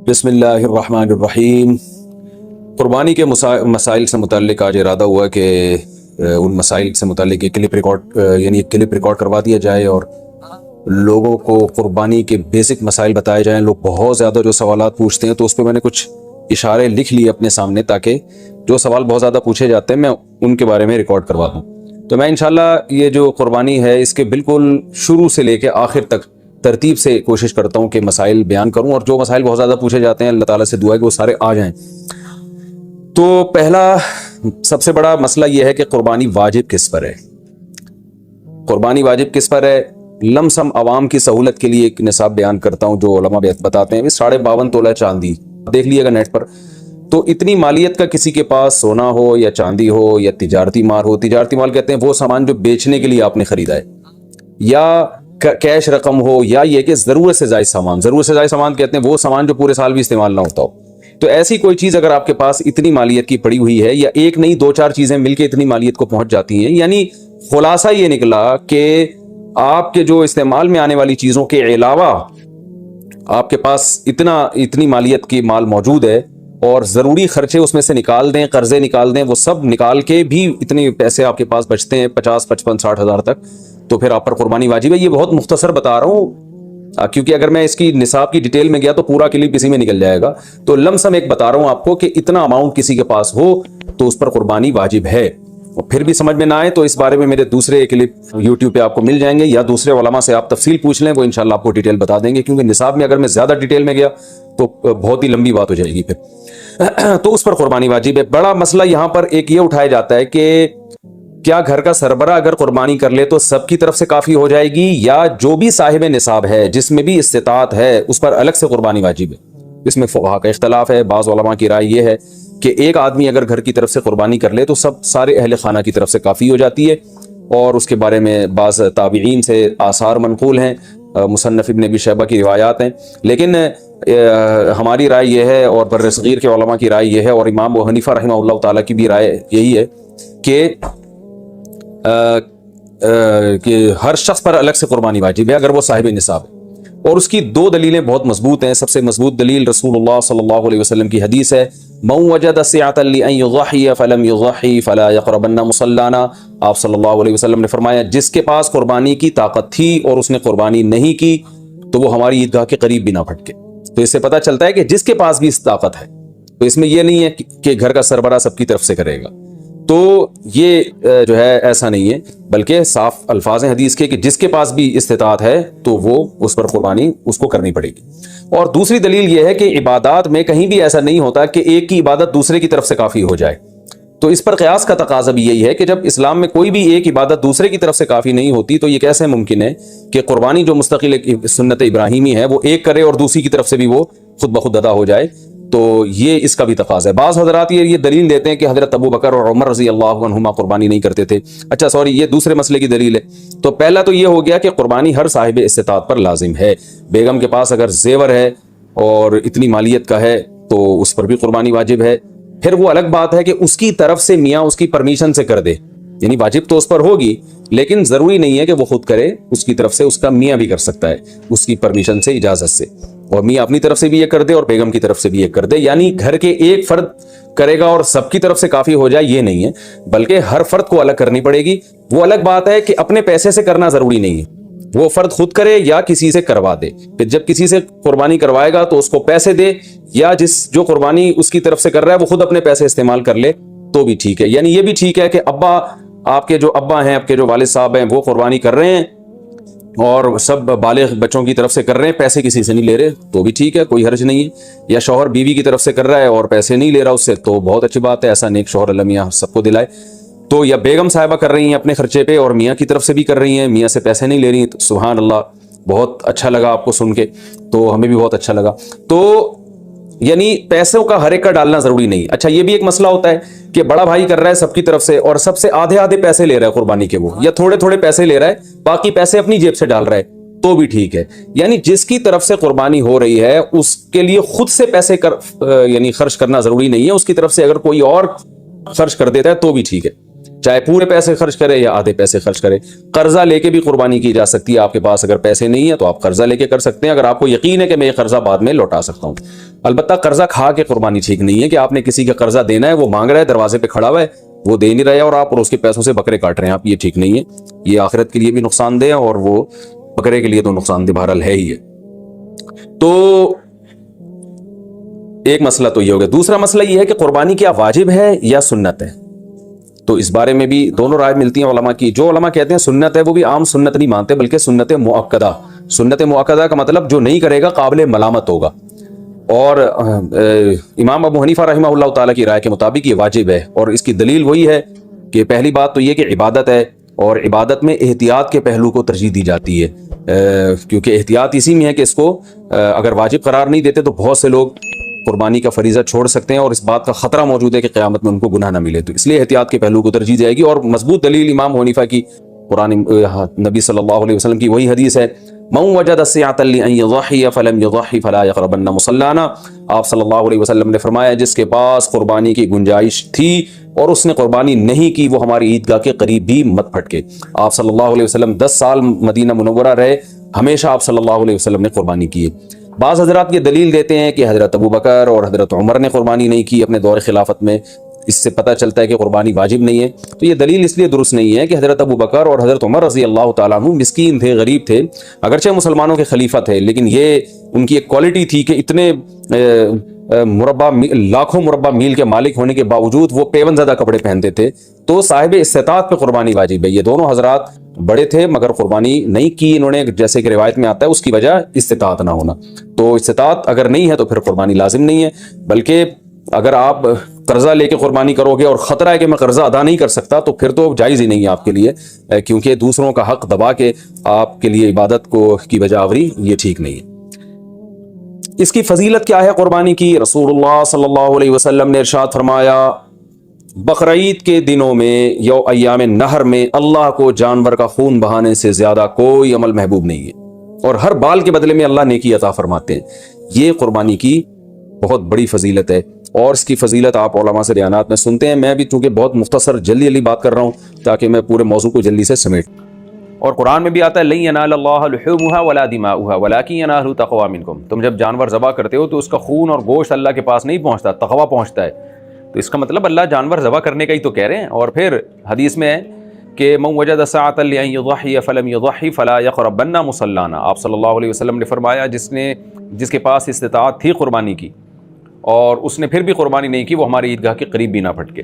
بسم اللہ الرحمن الرحیم۔ قربانی کے مسائل سے متعلق آج ارادہ ہوا کہ ان مسائل سے متعلق ایک کلپ ریکارڈ کروا دیا جائے اور لوگوں کو قربانی کے بیسک مسائل بتائے جائیں۔ لوگ بہت زیادہ جو سوالات پوچھتے ہیں تو اس پہ میں نے کچھ اشارے لکھ لیے اپنے سامنے تاکہ جو سوال بہت زیادہ پوچھے جاتے ہیں میں ان کے بارے میں ریکارڈ کروا دوں۔ تو میں انشاءاللہ یہ جو قربانی ہے اس کے بالکل شروع سے لے کے آخر تک ترتیب سے کوشش کرتا ہوں کہ مسائل بیان کروں، اور جو مسائل بہت زیادہ پوچھے جاتے ہیں اللہ تعالیٰ سے دعا ہے کہ وہ سارے آ جائیں۔ تو پہلا سب سے بڑا مسئلہ یہ ہے کہ قربانی واجب کس پر ہے۔ قربانی واجب کس پر ہے؟ لم سم عوام کی سہولت کے لیے ایک نصاب بیان کرتا ہوں جو علماء بتاتے ہیں 52.5 تولہ چاندی، دیکھ لیے گا نیٹ پر۔ تو اتنی مالیت کا کسی کے پاس سونا ہو یا چاندی ہو یا تجارتی مال ہو، تجارتی مال کہتے ہیں وہ سامان جو بیچنے کے لیے آپ نے خریدا ہے، یا کیش رقم ہو، یا یہ کہ ضرورت سے زائد سامان کہتے ہیں وہ سامان جو پورے سال بھی استعمال نہ ہوتا ہو۔ تو ایسی کوئی چیز اگر آپ کے پاس اتنی مالیت کی پڑی ہوئی ہے، یا ایک نہیں 2-4 چیزیں مل کے اتنی مالیت کو پہنچ جاتی ہیں، یعنی خلاصہ یہ نکلا کہ آپ کے جو استعمال میں آنے والی چیزوں کے علاوہ آپ کے پاس اتنی مالیت کی مال موجود ہے، اور ضروری خرچے اس میں سے نکال دیں، قرضے نکال دیں، وہ سب نکال کے بھی اتنے پیسے آپ کے پاس بچتے ہیں 50, 55, 60 ہزار تک، تو پھر آپ پر قربانی واجب ہے۔ یہ بہت مختصر بتا رہا ہوں کیونکہ اگر میں اس کی نصاب کی ڈیٹیل میں گیا تو پورا کلپ اسی میں نکل جائے گا۔ تو لم سم ایک بتا رہا ہوں آپ کو کہ اتنا اماؤنٹ کسی کے پاس ہو تو اس پر قربانی واجب ہے۔ اور پھر بھی سمجھ میں نہ آئے تو اس بارے میں میرے دوسرے کلپ یوٹیوب پہ آپ کو مل جائیں گے، یا دوسرے علماء سے آپ تفصیل پوچھ لیں، وہ انشاءاللہ آپ کو ڈیٹیل بتا دیں گے، کیونکہ نصاب میں اگر میں زیادہ ڈیٹیل میں گیا تو بہت ہی لمبی بات ہو جائے گی پھر۔ تو اس پر قربانی واجب ہے۔ بڑا مسئلہ یہاں پر ایک یہ اٹھایا جاتا ہے کہ کیا گھر کا سربراہ اگر قربانی کر لے تو سب کی طرف سے کافی ہو جائے گی، یا جو بھی صاحب نصاب ہے جس میں بھی استطاعت ہے اس پر الگ سے قربانی واجب ہے؟ اس میں فقہا کا اختلاف ہے۔ بعض علماء کی رائے یہ ہے کہ ایک آدمی اگر گھر کی طرف سے قربانی کر لے تو سارے اہل خانہ کی طرف سے کافی ہو جاتی ہے، اور اس کے بارے میں بعض تابعین سے آثار منقول ہیں، مصنف ابن ابی شیبہ کی روایات ہیں۔ لیکن ہماری رائے یہ ہے، اور بر صغیر کے علماء کی رائے یہ ہے، اور امام ابو حنیفہ رحمہ اللہ تعالیٰ کی بھی رائے یہی ہے کہ ہر شخص پر الگ سے قربانی واجب ہے اگر وہ صاحب نصاب ہے۔ اور اس کی 2 دلیلیں بہت مضبوط ہیں۔ سب سے مضبوط دلیل رسول اللہ صلی اللہ علیہ وسلم کی حدیث ہے، من وجد سعة لأن يضحي فلم يضحي فلا يقربن مصلانا۔ آپ صلی اللہ علیہ وسلم نے فرمایا جس کے پاس قربانی کی طاقت تھی اور اس نے قربانی نہیں کی تو وہ ہماری عیدگاہ کے قریب بھی نہ پھٹکے۔ تو اس سے پتہ چلتا ہے کہ جس کے پاس بھی اس طاقت ہے، تو اس میں یہ نہیں ہے کہ گھر کا سربراہ سب کی طرف سے کرے گا، تو یہ جو ہے ایسا نہیں ہے، بلکہ صاف الفاظ ہیں حدیث کے کہ جس کے پاس بھی استطاعت ہے تو وہ اس پر قربانی اس کو کرنی پڑے گی۔ اور دوسری دلیل یہ ہے کہ عبادات میں کہیں بھی ایسا نہیں ہوتا کہ ایک کی عبادت دوسرے کی طرف سے کافی ہو جائے۔ تو اس پر قیاس کا تقاضا بھی یہی ہے کہ جب اسلام میں کوئی بھی ایک عبادت دوسرے کی طرف سے کافی نہیں ہوتی تو یہ کیسے ممکن ہے کہ قربانی جو مستقل سنت ابراہیمی ہے وہ ایک کرے اور دوسری کی طرف سے بھی وہ خود بخود ادا ہو جائے؟ تو یہ اس کا بھی تقاضا ہے۔ بعض حضرات یہ دلیل دیتے ہیں کہ حضرت ابو بکر اور عمر رضی اللہ عنہما قربانی نہیں کرتے تھے۔ اچھا سوری، یہ دوسرے مسئلے کی دلیل ہے۔ تو پہلا تو یہ ہو گیا کہ قربانی ہر صاحب استطاعت پر لازم ہے۔ بیگم کے پاس اگر زیور ہے اور اتنی مالیت کا ہے تو اس پر بھی قربانی واجب ہے۔ پھر وہ الگ بات ہے کہ اس کی طرف سے میاں اس کی پرمیشن سے کر دے، یعنی واجب تو اس پر ہوگی لیکن ضروری نہیں ہے کہ وہ خود کرے، اس کی طرف سے اس کا میاں بھی کر سکتا ہے اس کی پرمیشن سے، اجازت سے، اور میاں اپنی طرف سے بھی یہ کر دے اور بیگم کی طرف سے بھی یہ کر دے۔ یعنی گھر کے ایک فرد کرے گا اور سب کی طرف سے کافی ہو جائے، یہ نہیں ہے، بلکہ ہر فرد کو الگ کرنی پڑے گی۔ وہ الگ بات ہے کہ اپنے پیسے سے کرنا ضروری نہیں ہے، وہ فرد خود کرے یا کسی سے کروا دے۔ پھر جب کسی سے قربانی کروائے گا تو اس کو پیسے دے، یا جو قربانی اس کی طرف سے کر رہا ہے وہ خود اپنے پیسے استعمال کر لے تو بھی ٹھیک ہے۔ یعنی یہ بھی ٹھیک ہے کہ آپ کے جو ابا ہیں، آپ کے جو والد صاحب ہیں وہ قربانی کر رہے ہیں اور سب بالغ بچوں کی طرف سے کر رہے ہیں، پیسے کسی سے نہیں لے رہے تو بھی ٹھیک ہے، کوئی حرج نہیں ہے۔ یا شوہر بیوی کی طرف سے کر رہا ہے اور پیسے نہیں لے رہا اس سے تو بہت اچھی بات ہے، ایسا نیک شوہر اللہ میاں سب کو دلائے۔ تو یا بیگم صاحبہ کر رہی ہیں اپنے خرچے پہ اور میاں کی طرف سے بھی کر رہی ہیں، میاں سے پیسے نہیں لے رہی، تو سبحان اللہ، بہت اچھا لگا آپ کو سن کے، تو ہمیں بھی بہت اچھا لگا۔ تو یعنی پیسوں کا ہر ایک کا ڈالنا ضروری نہیں۔ اچھا یہ بھی ایک مسئلہ ہوتا ہے کہ بڑا بھائی کر رہا ہے سب کی طرف سے اور سب سے آدھے پیسے لے رہا ہے قربانی کے، وہ یا تھوڑے پیسے لے رہا ہے، باقی پیسے اپنی جیب سے ڈال رہا ہے تو بھی ٹھیک ہے۔ یعنی جس کی طرف سے قربانی ہو رہی ہے اس کے لیے خود سے پیسے یعنی خرچ کرنا ضروری نہیں ہے، اس کی طرف سے اگر کوئی اور خرچ کر دیتا ہے تو بھی ٹھیک ہے۔ چاہے پورے پیسے خرچ کرے یا آدھے پیسے خرچ کرے. قرضہ لے کے بھی قربانی کی جا سکتی ہے. آپ کے پاس اگر پیسے نہیں ہیں تو آپ قرضہ لے کے کر سکتے ہیں اگر آپ کو یقین ہے کہ میں یہ قرضہ بعد میں لوٹا سکتا ہوں. البتہ قرضہ کھا کے قربانی ٹھیک نہیں ہے کہ آپ نے کسی کا قرضہ دینا ہے, وہ مانگ رہا ہے, دروازے پہ کھڑا ہوا ہے, وہ دے نہیں رہے اور آپ اس کے پیسوں سے بکرے کاٹ رہے ہیں آپ, یہ ٹھیک نہیں ہے. یہ آخرت کے لیے بھی نقصان دہ ہے اور وہ بکرے کے لیے تو نقصان دہ بہرحال ہے ہی ہے. تو ایک مسئلہ تو یہ ہو گیا. دوسرا مسئلہ یہ ہے کہ قربانی کیا واجب ہے یا سنت ہے. تو اس بارے میں بھی دونوں رائے ملتی ہیں علماء کی. جو علماء کہتے ہیں سنت ہے وہ بھی عام سنت نہیں مانتے بلکہ سنت مؤکدہ. سنت مؤکدہ کا مطلب جو نہیں کرے گا قابل ملامت ہوگا. اور امام ابو حنیفہ رحمہ اللہ تعالیٰ کی رائے کے مطابق یہ واجب ہے, اور اس کی دلیل وہی ہے کہ پہلی بات تو یہ کہ عبادت ہے اور عبادت میں احتیاط کے پہلو کو ترجیح دی جاتی ہے, کیونکہ احتیاط اسی میں ہے کہ اس کو اگر واجب قرار نہیں دیتے تو بہت سے لوگ قربانی کا فریضہ چھوڑ سکتے ہیں اور اس بات کا خطرہ موجود ہے کہ قیامت میں ان کو گناہ نہ ملے. تو اس لیے احتیاط کے پہلو کو ترجیح جائے گی. اور مضبوط دلیل امام حنیفہ کی قرآن نبی صلی اللہ علیہ وسلم کی وہی حدیث ہے, من وجد سعة لأن يضحي فلم يضحي فلا يقربن مصلانا. آپ صلی اللہ علیہ وسلم نے فرمایا جس کے پاس قربانی کی گنجائش تھی اور اس نے قربانی نہیں کی وہ ہماری عیدگاہ کے قریب بھی مت پھٹکے. آپ صلی اللہ علیہ وسلم 10 سال مدینہ منورہ رہے, ہمیشہ آپ صلی اللہ علیہ وسلم نے قربانی کی. بعض حضرات یہ دلیل دیتے ہیں کہ حضرت ابو بکر اور حضرت عمر نے قربانی نہیں کی اپنے دور خلافت میں, اس سے پتہ چلتا ہے کہ قربانی واجب نہیں ہے. تو یہ دلیل اس لیے درست نہیں ہے کہ حضرت ابو بکر اور حضرت عمر رضی اللہ تعالیٰ عنہ مسکین تھے, غریب تھے, اگرچہ مسلمانوں کے خلیفہ تھے, لیکن یہ ان کی ایک کوالٹی تھی کہ اتنے لاکھوں مربع میل کے مالک ہونے کے باوجود وہ پیون زدہ کپڑے پہنتے تھے. تو صاحب استطاعت پہ قربانی واجب ہے. یہ دونوں حضرات بڑے تھے مگر قربانی نہیں کی انہوں نے, جیسے کہ روایت میں آتا ہے اس کی وجہ استطاعت نہ ہونا. تو استطاعت اگر نہیں ہے تو پھر قربانی لازم نہیں ہے. بلکہ اگر آپ قرضہ لے کے قربانی کرو گے اور خطرہ ہے کہ میں قرضہ ادا نہیں کر سکتا تو پھر تو جائز ہی نہیں ہے آپ کے لیے, کیونکہ دوسروں کا حق دبا کے آپ کے لیے عبادت کو کی وجہ آوری یہ ٹھیک نہیں ہے. اس کی فضیلت کیا ہے قربانی کی؟ رسول اللہ صلی اللہ علیہ وسلم نے ارشاد فرمایا بقرعید کے دنوں میں یا ایام نہر میں اللہ کو جانور کا خون بہانے سے زیادہ کوئی عمل محبوب نہیں ہے, اور ہر بال کے بدلے میں اللہ نیکی عطا فرماتے ہیں. یہ قربانی کی بہت بڑی فضیلت ہے, اور اس کی فضیلت آپ علماء سے بیانات میں سنتے ہیں. میں بھی چونکہ بہت مختصر جلدی بات کر رہا ہوں تاکہ میں پورے موضوع کو جلدی سے سمیٹ. اور قرآن میں بھی آتا ہے لن ینال اللہ لحومها ولا دماؤها ولکن ینالہ تقوی منکم. تم جب جانور ذبح کرتے ہو تو اس کا خون اور گوشت اللہ کے پاس نہیں پہنچتا, تقوی پہنچتا ہے. تو اس کا مطلب اللہ جانور ذبح کرنے کا ہی تو کہہ رہے ہیں. اور پھر حدیث میں ہے کہ من وجد سعة لأن يضحي فلم يضحي فلا يقربن مصلانا. آپ صلی اللہ علیہ وسلم نے فرمایا جس کے پاس استطاعت تھی قربانی کی اور اس نے پھر بھی قربانی نہیں کی وہ ہماری عیدگاہ کے قریب بھی نہ پھٹکے.